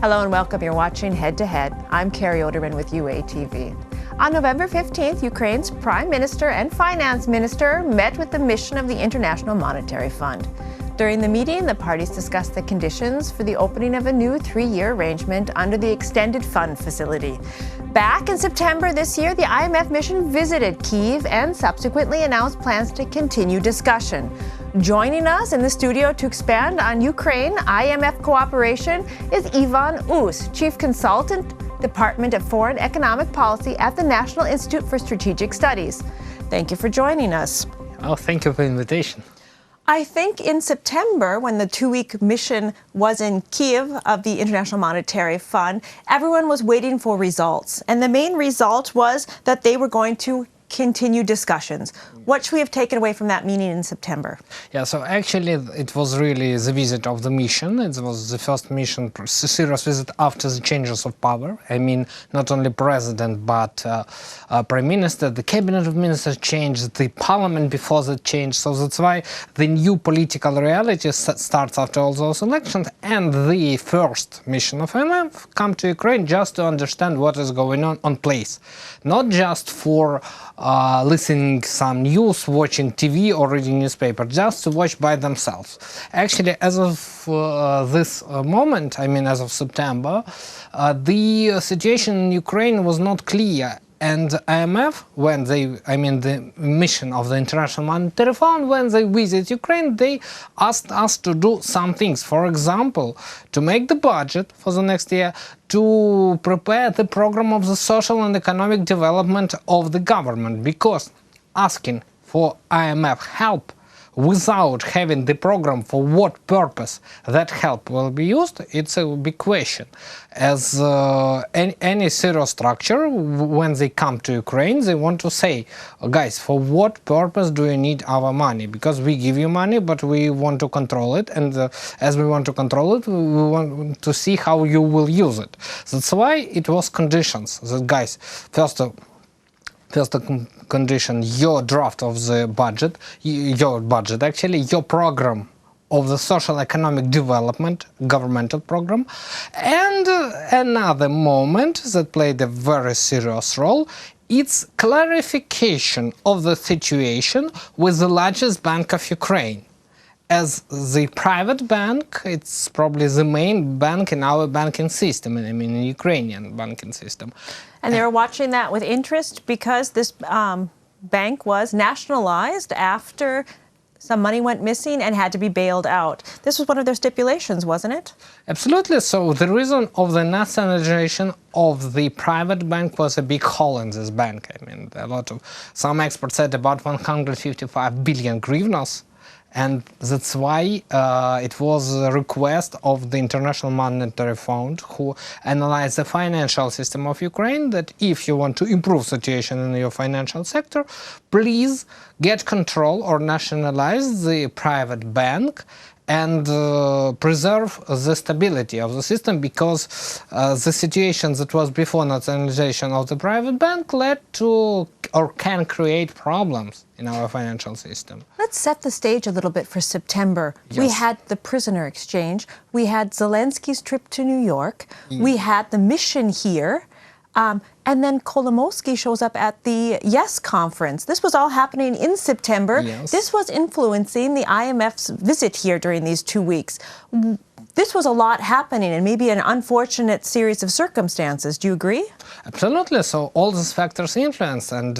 Hello and welcome. You're watching Head to Head. I'm Carrie Oderman with UATV. On November 15th, Ukraine's Prime Minister and Finance Minister met with the mission of the International Monetary Fund. During the meeting, the parties discussed the conditions for the opening of a new 3-year arrangement under the Extended Fund Facility. Back in September this year, the IMF mission visited Kyiv and subsequently announced plans to continue discussion. Joining us in the studio to expand on Ukraine-IMF Cooperation is Ivan Us, Chief Consultant, Department of Foreign Economic Policy at the National Institute for Strategic Studies. Thank you for joining us. Oh, thank you for the invitation. I think in September, when the 2-week mission was in Kyiv of the International Monetary Fund, everyone was waiting for results. And the main result was that they were going to continue discussions. What should we have taken away from that meeting in September? Yeah, so actually it was really the visit of the mission. It was the first mission, serious visit after the changes of power. I mean, not only president, but prime minister, the cabinet of ministers changed, the parliament before that changed. So that's why the new political reality starts after all those elections. And the first mission of IMF come to Ukraine just to understand what is going on place. Not just for listening some news, watching TV or reading newspaper, just to watch by themselves. Actually, as of this moment, I mean as of September, the situation in Ukraine was not clear. And IMF, when they, I mean the mission of the International Monetary Fund, when they visit Ukraine, they asked us to do some things. For example, to make the budget for the next year, to prepare the program of the social and economic development of the government, because asking for IMF help without having the program for what purpose that help will be used, it's a big question. As any serious structure, when they come to Ukraine, they want to say, guys, for what purpose do you need our money? Because we give you money, but we want to control it, and as we want to control it, we want to see how you will use it. That's why it was conditions. That, guys, first condition, your draft of the budget, your program of the social economic development, governmental program, and another moment that played a very serious role, it's clarification of the situation with the largest bank of Ukraine. As the private bank, it's probably the main bank in our banking system, I mean in Ukrainian banking system. And they were watching that with interest because this bank was nationalized after some money went missing and had to be bailed out. This was one of their stipulations, wasn't it? Absolutely. So the reason of the nationalization of the private bank was a big hole in this bank. I mean, some experts said about 155 billion hryvnias. And that's why it was a request of the International Monetary Fund, who analyzed the financial system of Ukraine, that if you want to improve situation in your financial sector, please get control or nationalize the private bank and preserve the stability of the system, because the situation that was before nationalization of the private bank led to or can create problems in our financial system. Let's set the stage a little bit for September. Yes. We had the prisoner exchange, we had Zelensky's trip to New York, we had the mission here, and then Kolomoisky shows up at the YES conference. This was all happening in September. Yes. This was influencing the IMF's visit here during these 2 weeks. This was a lot happening and maybe an unfortunate series of circumstances. Do you agree? Absolutely. So all these factors influence, and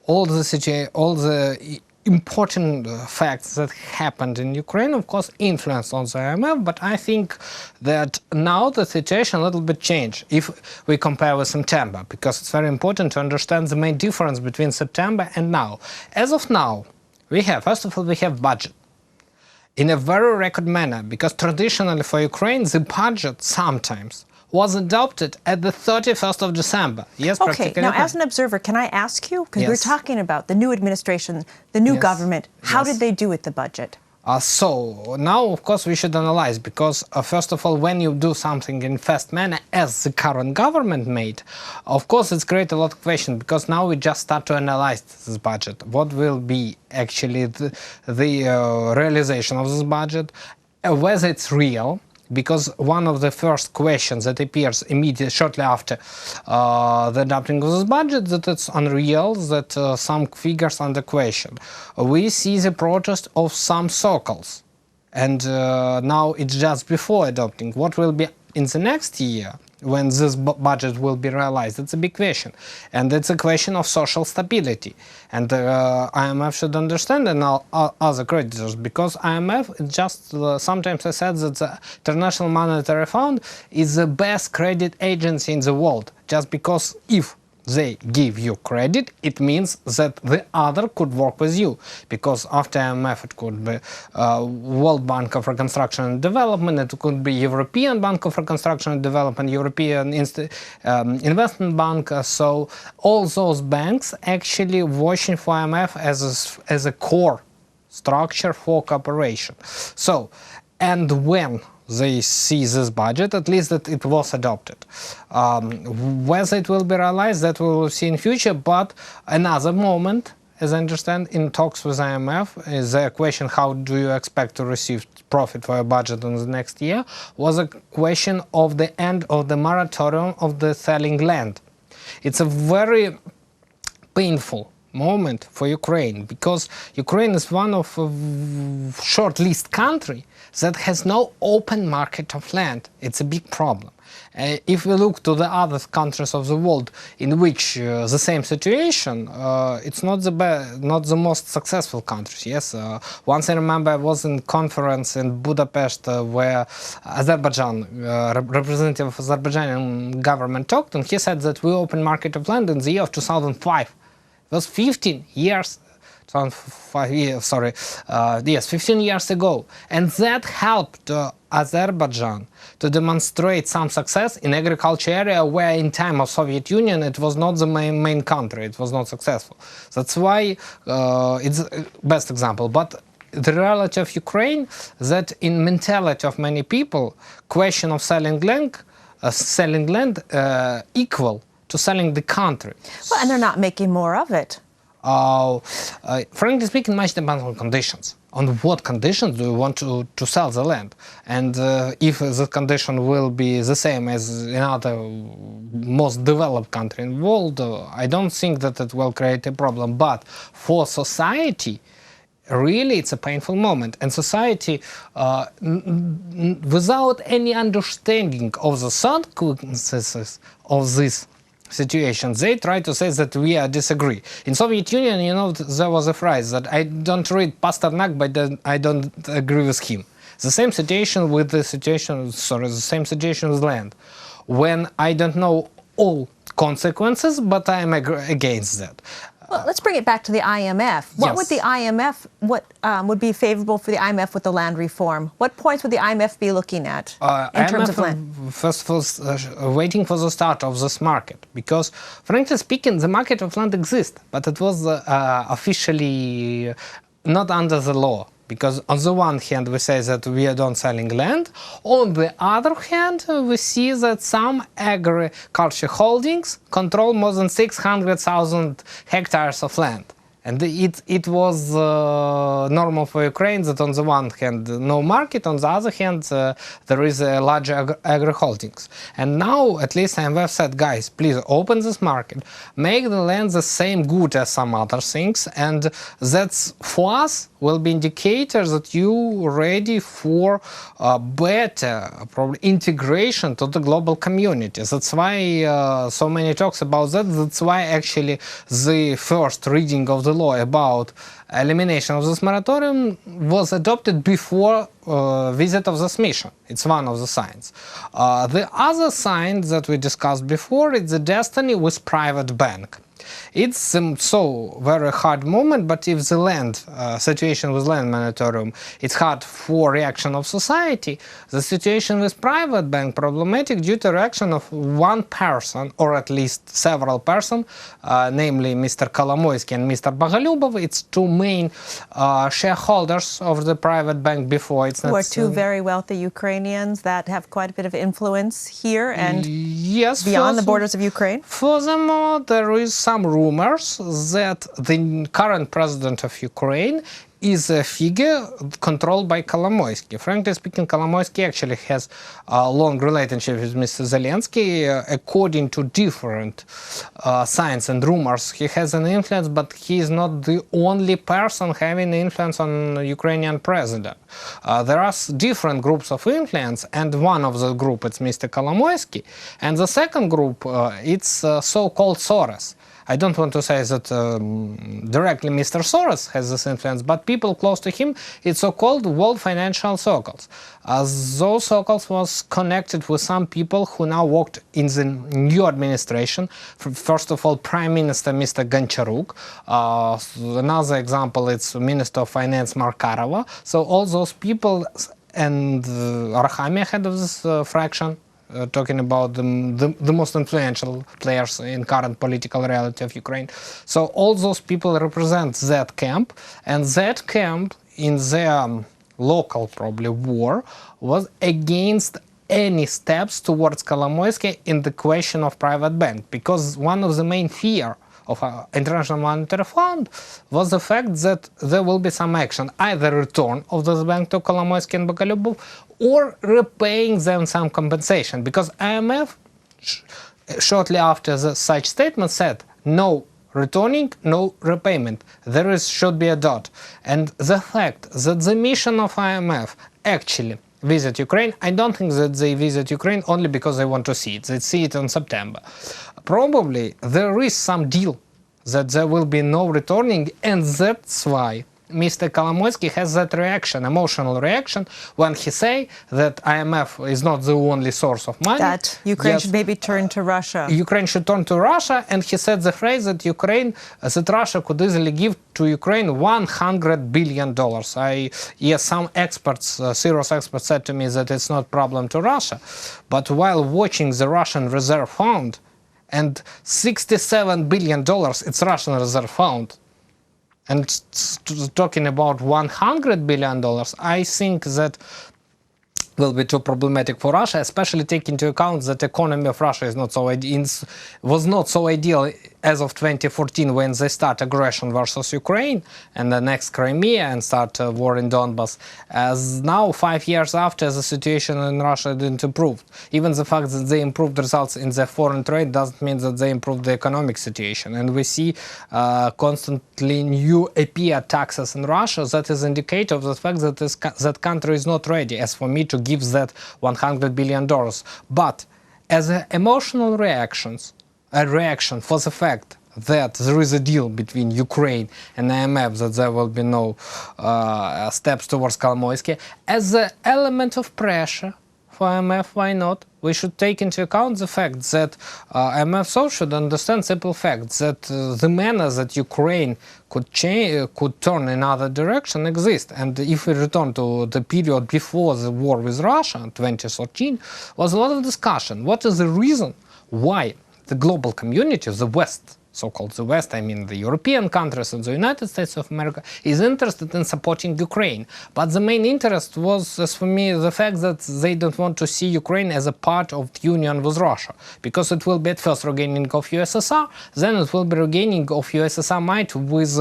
all the important facts that happened in Ukraine, of course, influenced on the IMF, but I think that now the situation a little bit changed if we compare with September, because it's very important to understand the main difference between September and now. As of now, first of all, we have budget in a very record manner, because traditionally for Ukraine, the budget sometimes was adopted at the 31st of December. Yes, okay, now as an observer, can I ask you, because we're talking about the new administration, the new government, how did they do with the budget? So now, of course, we should analyze, because first of all, when you do something in fast manner, as the current government made, of course, it's created a lot of questions, because now we just start to analyze this budget. What will be actually the realization of this budget, whether it's real, because one of the first questions that appears immediately shortly after the adopting of this budget, that it's unreal, that some figures under question. We see the protest of some circles, and now it's just before adopting. What will be in the next year when this budget will be realized? It's a big question, and it's a question of social stability. And IMF should understand, and other creditors, because IMF just sometimes I said that the International Monetary Fund is the best credit agency in the world, just because if they give you credit, it means that the other could work with you, because after IMF it could be World Bank of Reconstruction and Development, it could be European Bank of Reconstruction and Development, European Investment Bank. So all those banks actually watching for IMF as a core structure for cooperation. So, and when they see this budget, at least that it was adopted. Whether it will be realized, that we will see in future, but another moment, as I understand, in talks with IMF, is a question, how do you expect to receive profit for your budget in the next year, was a question of the end of the moratorium of the selling land. It's a very painful moment for Ukraine, because Ukraine is one of a short-list country that has no open market of land. It's a big problem. If we look to the other countries of the world in which the same situation, it's not the most successful countries. Yes, once I remember I was in conference in Budapest where Azerbaijan, representative of Azerbaijani government talked, and he said that we open market of land in the year of 2005. It was 15 years. 5 years, sorry, yes, 15 years ago. And that helped Azerbaijan to demonstrate some success in agriculture area where in time of Soviet Union it was not the main country, it was not successful. That's why it's the best example. But the reality of Ukraine, that in mentality of many people, question of selling land equal to selling the country. Well, and they're not making more of it. Frankly speaking, much depends on conditions. On what conditions do you want to sell the land? And if the condition will be the same as in other most developed country in the world, I don't think that it will create a problem. But for society, really it's a painful moment. And society, without any understanding of the consequences of this situation, they try to say that we disagree. In Soviet Union, you know, there was a phrase that I don't read Pasternak, but I don't agree with him. The same situation with the same situation with land. When I don't know all consequences, but I am against that. Well, let's bring it back to the IMF. What would the IMF, would be favorable for the IMF with the land reform? What points would the IMF be looking at in terms of land? First of all, waiting for the start of this market, because frankly speaking, the market of land exists, but it was officially not under the law. Because on the one hand, we say that we are not selling land. On the other hand, we see that some agriculture holdings control more than 600,000 hectares of land. And it was normal for Ukraine that on the one hand no market, on the other hand there is a large agri-holdings. And now at least IMF said, guys, please open this market, make the land the same good as some other things, and that's for us will be indicators that you ready for better probably integration to the global community. That's why so many talks about that. That's why actually the first reading of the law about elimination of this moratorium was adopted before visit of this mission. It's one of the signs. The other sign that we discussed before is the destiny with private bank. It's so very hard moment, but if the land situation with land moratorium, it's hard for reaction of society, the situation with private bank problematic due to reaction of one person, or at least several persons, namely Mr. Kolomoisky and Mr. Bogolyubov. It's two main shareholders of the private bank before. It's not. Who are two very wealthy Ukrainians that have quite a bit of influence here and beyond the borders of Ukraine? Furthermore, there is some rumors that the current president of Ukraine is a figure controlled by Kolomoisky. Frankly speaking, Kolomoisky actually has a long relationship with Mr. Zelensky. According to different signs and rumors, he has an influence, but he is not the only person having influence on the Ukrainian president. There are different groups of influence, and one of the group is Mr. Kolomoisky, and the second group it's so-called Soros. I don't want to say that directly Mr. Soros has this influence, but people close to him, it's so-called world financial circles. Those circles was connected with some people who now worked in the new administration. First of all, Prime Minister Mr. Goncharuk. Another example, it's Minister of Finance Markarova. So all those people, and Arhamia, head of this fraction, talking about the most influential players in current political reality of Ukraine. So all those people represent that camp, and that camp in their local probably war was against any steps towards Kolomoisky in the question of private bank, because one of the main fear of International Monetary Fund was the fact that there will be some action, either return of this bank to Kolomoisky and Bogolyubov, or repaying them some compensation, because IMF shortly after such statement said no returning, no repayment. There should be a dot. And the fact that the mission of IMF actually visit Ukraine, I don't think that they visit Ukraine only because they want to see it. They see it in September. Probably there is some deal that there will be no returning, and that's why Mr. Kolomoisky has that reaction, emotional reaction, when he say that IMF is not the only source of money. That Ukraine should maybe turn to Russia. Ukraine should turn to Russia, and he said the phrase that Russia could easily give to Ukraine $100 billion. Some experts, serious experts, said to me that it's not a problem to Russia. But while watching the Russian Reserve Fund, and $67 billion, it's Russian Reserve Fund, and talking about $100 billion, I think that will be too problematic for Russia, especially taking into account that the economy of Russia is was not so ideal as of 2014, when they start aggression versus Ukraine and the next Crimea and start war in Donbass. As now, 5 years after, the situation in Russia didn't improve. Even the fact that they improved results in their foreign trade doesn't mean that they improved the economic situation. And we see constantly new appear taxes in Russia. That is indicator of the fact that that country is not ready, as for me, to give that $100 billion. But as an emotional reaction for the fact that there is a deal between Ukraine and IMF, that there will be no steps towards Kolomoisky, as an element of pressure for IMF, why not? We should take into account the fact that IMF so should understand simple fact that the manner that Ukraine could turn in other direction exists. And if we return to the period before the war with Russia, 2013, was a lot of discussion. What is the reason why the global community, the West, so-called the West, I mean the European countries and the United States of America, is interested in supporting Ukraine. But the main interest was, as for me, the fact that they don't want to see Ukraine as a part of the union with Russia, because it will be at first regaining of USSR, then it will be regaining of USSR might with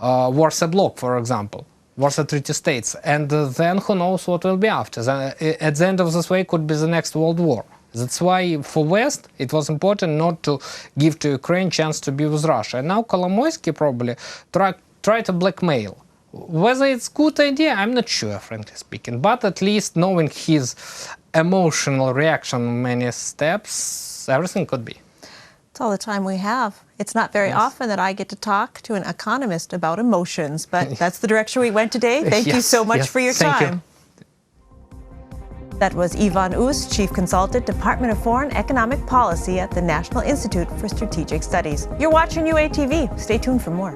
Warsaw Bloc, for example. Warsaw Treaty States. And then who knows what will be after. At the end of this way could be the next World War. That's why for West it was important not to give to Ukraine chance to be with Russia. And now Kolomoisky probably try to blackmail. Whether it's a good idea, I'm not sure, frankly speaking. But at least knowing his emotional reaction on many steps, everything could be. That's all the time we have. It's not very often that I get to talk to an economist about emotions, but that's the direction we went today. Thank you so much for your time. That was Ivan Us, Chief Consultant, Department of Foreign Economic Policy at the National Institute for Strategic Studies. You're watching UATV. Stay tuned for more.